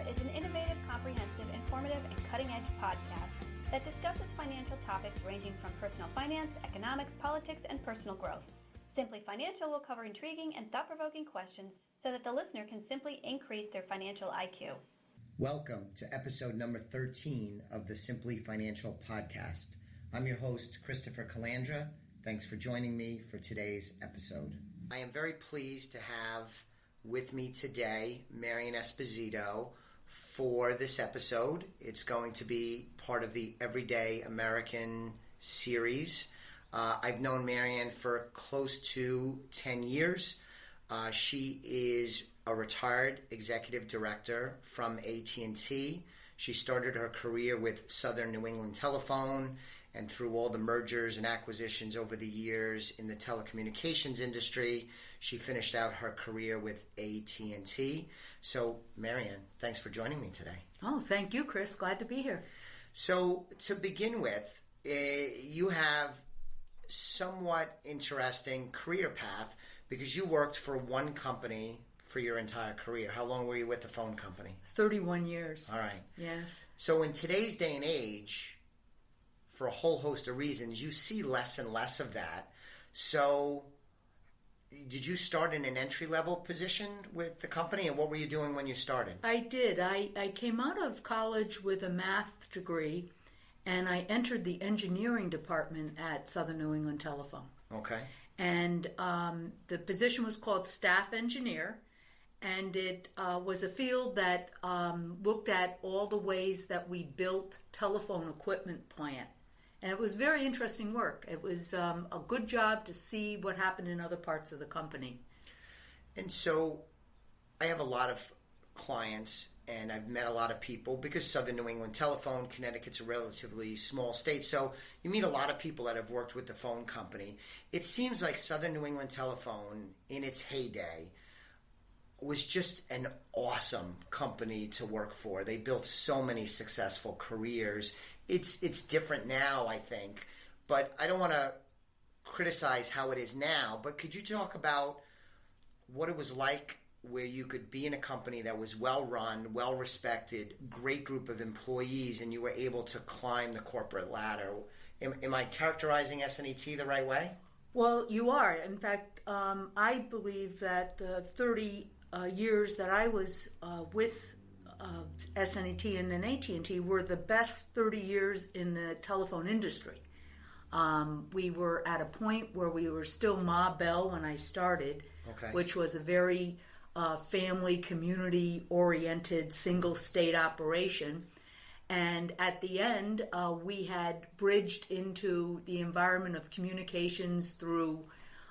is an innovative, comprehensive, informative, and cutting-edge podcast that discusses financial topics ranging from personal finance, economics, politics, and personal growth. Simply Financial will cover intriguing and thought-provoking questions so that the listener can simply increase their financial IQ. Welcome to episode number 13 of the Simply Financial podcast. I'm your host, Christopher Calandra. Thanks for joining me for today's episode. I am very pleased to have with me today Marianne Esposito for this episode. It's going to be part of the Everyday American series. I've known Marianne for close to 10 years. She is a retired executive director from AT&T. She started her career with Southern New England Telephone, and through all the mergers and acquisitions over the years in the telecommunications industry, she finished out her career with AT&T. So, Marianne, thanks for joining me today. Oh, thank you, Chris. Glad to be here. So, to begin with, you have somewhat interesting career path because you worked for one company for your entire career. How long were you with the phone company? 31 years. All right. Yes. So, in today's day and age, for a whole host of reasons, you see less and less of that. So, did you start in an entry-level position with the company, and what were you doing when you started? I did. I came out of college with a math degree, and I entered the engineering department at Southern New England Telephone. Okay. And the position was called staff engineer, and it was a field that looked at all the ways that we built telephone equipment plant. And it was very interesting work. It was a good job to see what happened in other parts of the company. And so I have a lot of clients, and I've met a lot of people because Southern New England Telephone, Connecticut's a relatively small state. So you meet a lot of people that have worked with the phone company. It seems like Southern New England Telephone, in its heyday, was just an awesome company to work for. They built so many successful careers. It's different now, I think, but I don't want to criticize how it is now, but could you talk about what it was like where you could be in a company that was well-run, well-respected, great group of employees, and you were able to climb the corporate ladder? Am I characterizing S&ET the right way? Well, you are. In fact, I believe that the 30 years that I was with SNET and then AT&T were the best 30 years in the telephone industry. We were at a point where we were still Ma Bell when I started, okay, which was a very family, community-oriented, single-state operation. And at the end, we had bridged into the environment of communications through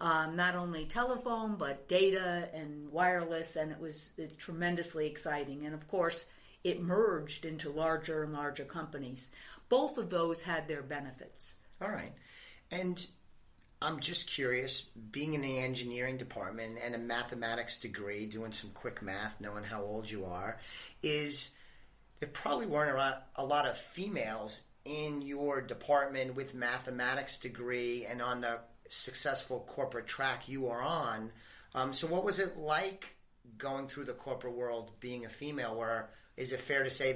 not only telephone, but data and wireless, and it was tremendously exciting. And of course, it merged into larger and larger companies. Both of those had their benefits. All right. And I'm just curious, being in the engineering department and a mathematics degree, doing some quick math, knowing how old you are, is there probably weren't a lot of females in your department with mathematics degree and on the successful corporate track you are on. So what was it like going through the corporate world being a female? Where is it fair to say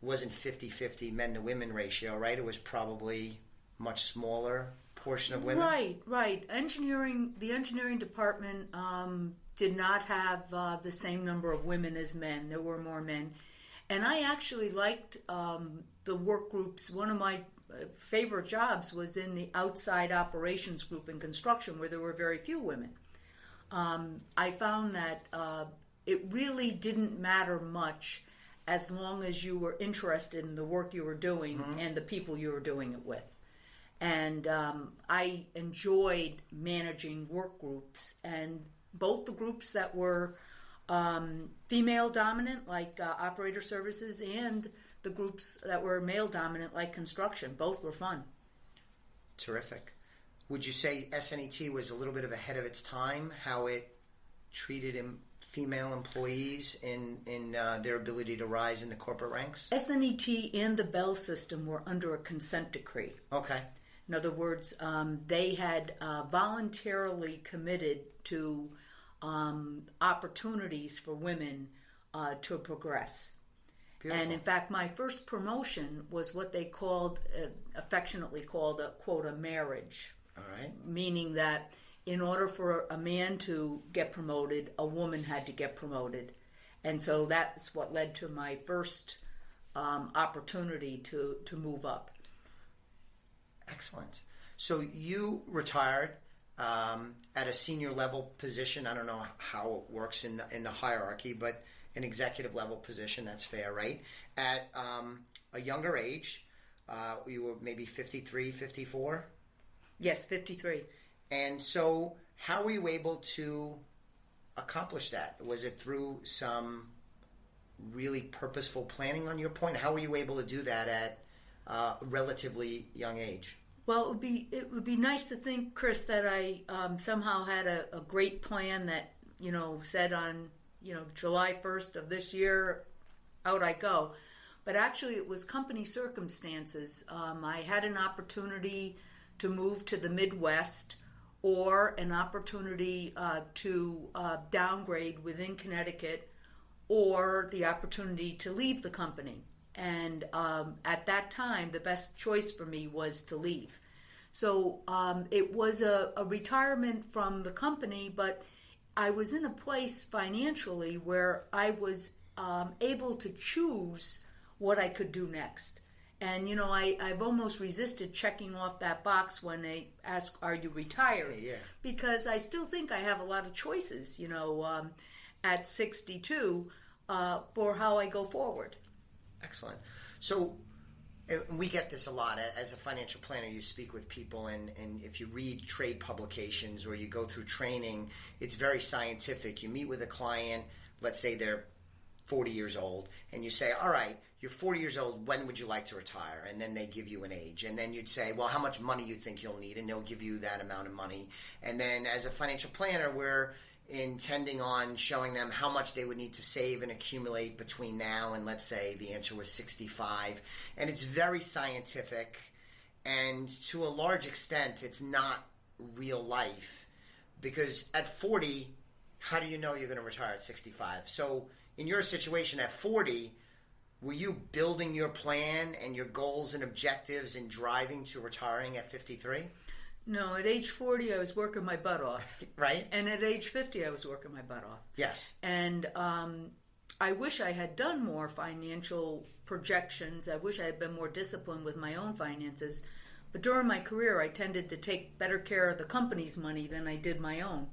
wasn't 50-50 men to women ratio, right? It was probably much smaller portion of women. Right. The engineering department did not have the same number of women as men. There were more men. And I actually liked the work groups. One of my favorite jobs was in the outside operations group in construction, where there were very few women. I found that it really didn't matter much as long as you were interested in the work you were doing and the people you were doing it with. And I enjoyed managing work groups, and both the groups that were female dominant, like operator services, and the groups that were male dominant, like construction. Both were fun. Terrific. Would you say SNET was a little bit of ahead of its time, how it treated female employees in their ability to rise in the corporate ranks? SNET and the Bell system were under a consent decree. Okay. In other words, they had voluntarily committed to opportunities for women to progress. Beautiful. And in fact, my first promotion was what they called, affectionately called, a quote, a marriage. All right. Meaning that in order for a man to get promoted, a woman had to get promoted. And so that's what led to my first opportunity to move up. Excellent. So you retired at a senior level position. I don't know how it works in the hierarchy, but an executive level position, that's fair, right? At a younger age, you were maybe 53, 54? Yes, 53. And so how were you able to accomplish that? Was it through some really purposeful planning on your point? How were you able to do that at a relatively young age? Well, it would be nice to think, Chris, that I somehow had a great plan that, said on, July 1st of this year, out I go. But actually it was company circumstances. I had an opportunity to move to the Midwest, or an opportunity to downgrade within Connecticut, or the opportunity to leave the company. And at that time, the best choice for me was to leave. So it was a retirement from the company, but I was in a place financially where I was able to choose what I could do next. And, I've almost resisted checking off that box when they ask, are you retired? Yeah. Because I still think I have a lot of choices, at 62 for how I go forward. Excellent. So we get this a lot. As a financial planner, you speak with people, and if you read trade publications or you go through training, it's very scientific. You meet with a client, let's say they're 40 years old, and you say, all right, you're 40 years old, when would you like to retire? And then they give you an age. And then you'd say, well, how much money you think you'll need? And they'll give you that amount of money. And then as a financial planner, we're intending on showing them how much they would need to save and accumulate between now and, let's say, the answer was 65. And it's very scientific. And to a large extent, it's not real life. Because at 40, how do you know you're going to retire at 65? So in your situation at 40, were you building your plan and your goals and objectives and driving to retiring at 53? No, at age 40, I was working my butt off. Right. And at age 50, I was working my butt off. Yes. And I wish I had done more financial projections. I wish I had been more disciplined with my own finances. But during my career, I tended to take better care of the company's money than I did my own.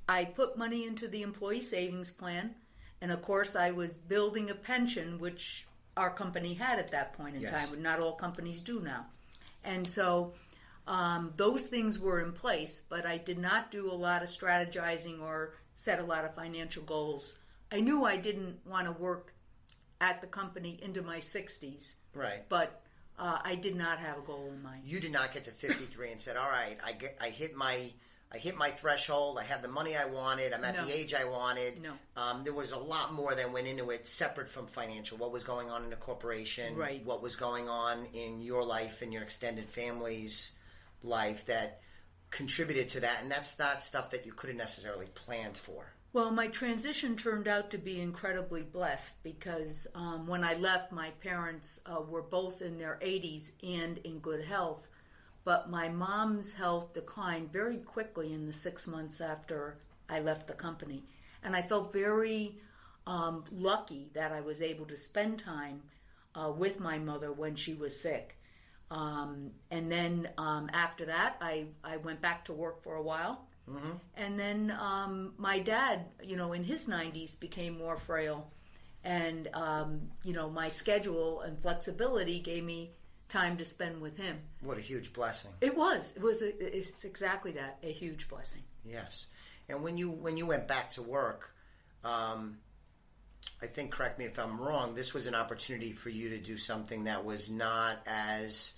I put money into the employee savings plan. And of course, I was building a pension, which our company had at that point in time, but not all companies do now. And so those things were in place, but I did not do a lot of strategizing or set a lot of financial goals. I knew I didn't want to work at the company into my 60s. Right. But I did not have a goal in mind. You did not get to 53 and said, all right, I hit my threshold. I have the money I wanted. I'm at the age I wanted. No. There was a lot more that went into it separate from financial. What was going on in the corporation? Right. What was going on in your life and your extended family's life that contributed to that. And that's not stuff that you could have necessarily planned for. Well, my transition turned out to be incredibly blessed because when I left, my parents were both in their 80s and in good health. But my mom's health declined very quickly in the 6 months after I left the company. And I felt very lucky that I was able to spend time with my mother when she was sick. And then after that, I went back to work for a while. Mm-hmm. And then my dad, in his 90s became more frail. And, my schedule and flexibility gave me time to spend with him. What a huge blessing. It was. It's exactly that, a huge blessing. Yes. And when you went back to work, I think, correct me if I'm wrong, this was an opportunity for you to do something that was not as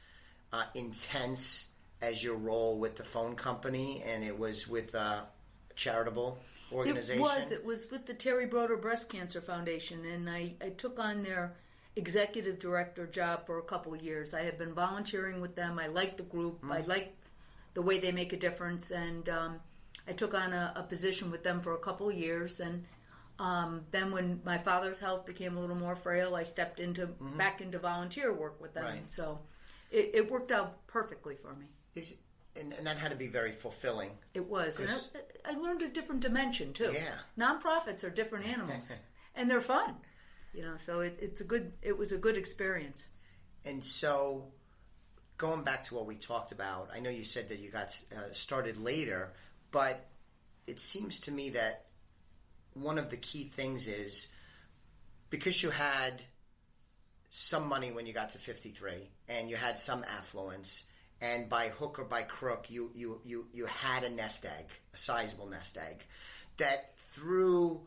intense as your role with the phone company, and it was with a charitable organization. It was with the Terry Broder Breast Cancer Foundation, and I took on their executive director job for a couple of years. I had been volunteering with them. I liked the group. I liked the way they make a difference, and I took on a position with them for a couple of years, and Then when my father's health became a little more frail, I stepped back into volunteer work with them. Right. So it worked out perfectly for me. And that had to be very fulfilling. It was. And I learned a different dimension, too. Yeah. Nonprofits are different animals. And they're fun. So it was a good experience. And so, going back to what we talked about, I know you said that you got started later, but it seems to me that one of the key things is, because you had some money when you got to 53, and you had some affluence, and by hook or by crook, you had a nest egg, a sizable nest egg, that through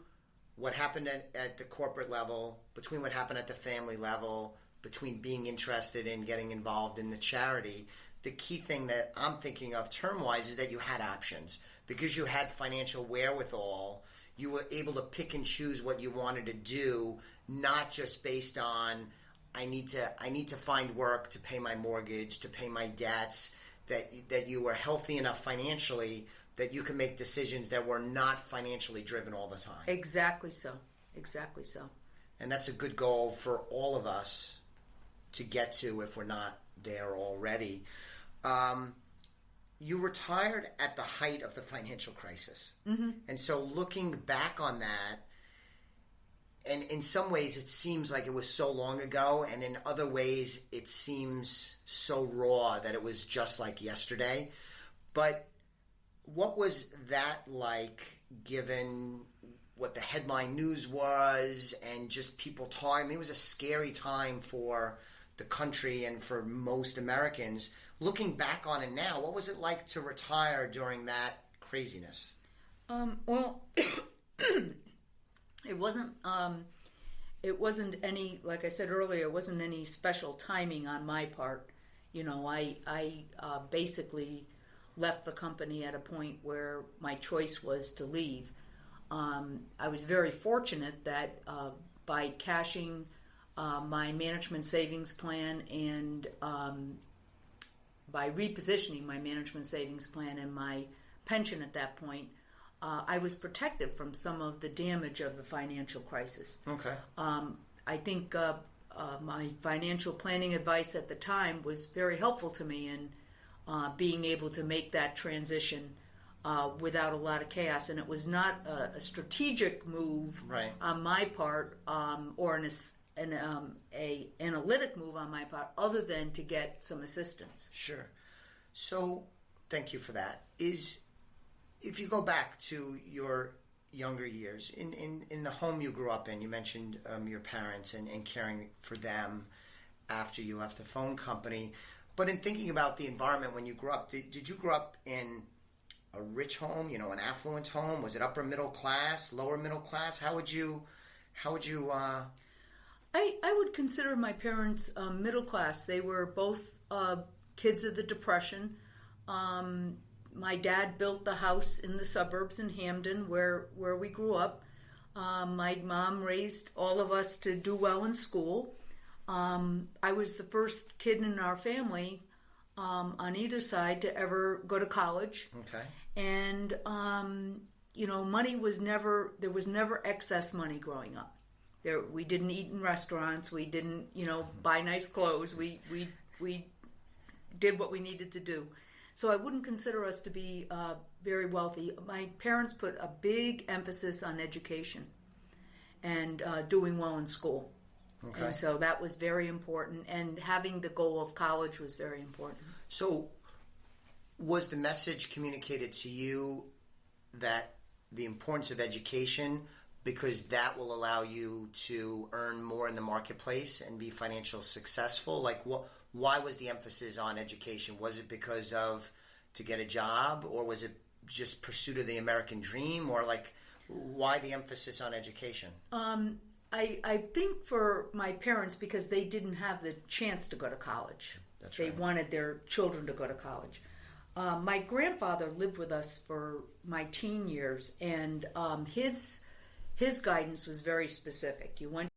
what happened at the corporate level, between what happened at the family level, between being interested in getting involved in the charity, the key thing that I'm thinking of term-wise is that you had options. Because you had financial wherewithal, you were able to pick and choose what you wanted to do, not just based on, I need to find work to pay my mortgage, to pay my debts, that you were healthy enough financially that you can make decisions that were not financially driven all the time. Exactly so. And that's a good goal for all of us to get to if we're not there already. You retired at the height of the financial crisis. Mm-hmm. And so looking back on that, and in some ways it seems like it was so long ago, and in other ways it seems so raw that it was just like yesterday. But what was that like, given what the headline news was and just people talking? I mean, it was a scary time for the country and for most Americans. Looking back on it now, what was it like to retire during that craziness? Well, it wasn't any, like I said earlier, it wasn't any special timing on my part. I basically left the company at a point where my choice was to leave. I was very fortunate that by cashing my management savings plan and by repositioning my management savings plan and my pension at that point, I was protected from some of the damage of the financial crisis. Okay. I think my financial planning advice at the time was very helpful to me in being able to make that transition without a lot of chaos. And it was not a strategic move on my part or an analytic move on my part, other than to get some assistance. Sure. So, thank you for that. If you go back to your younger years, in the home you grew up in, you mentioned your parents and caring for them after you left the phone company. But in thinking about the environment when you grew up, did you grow up in a rich home, an affluent home? Was it upper middle class, lower middle class? How would you I would consider my parents middle class. They were both kids of the Depression. My dad built the house in the suburbs in Hamden where we grew up. My mom raised all of us to do well in school. I was the first kid in our family on either side to ever go to college. Okay. And, money was there was never excess money growing up. We didn't eat in restaurants. We didn't, buy nice clothes. We did what we needed to do. So I wouldn't consider us to be very wealthy. My parents put a big emphasis on education and doing well in school. Okay. And so that was very important. And having the goal of college was very important. So was the message communicated to you that the importance of education, because that will allow you to earn more in the marketplace and be financially successful? Like, why was the emphasis on education? Was it because of to get a job, or was it just pursuit of the American dream, or like why the emphasis on education? I think for my parents, because they didn't have the chance to go to college. That's right. They wanted their children to go to college. My grandfather lived with us for my teen years, and his guidance was very specific. You went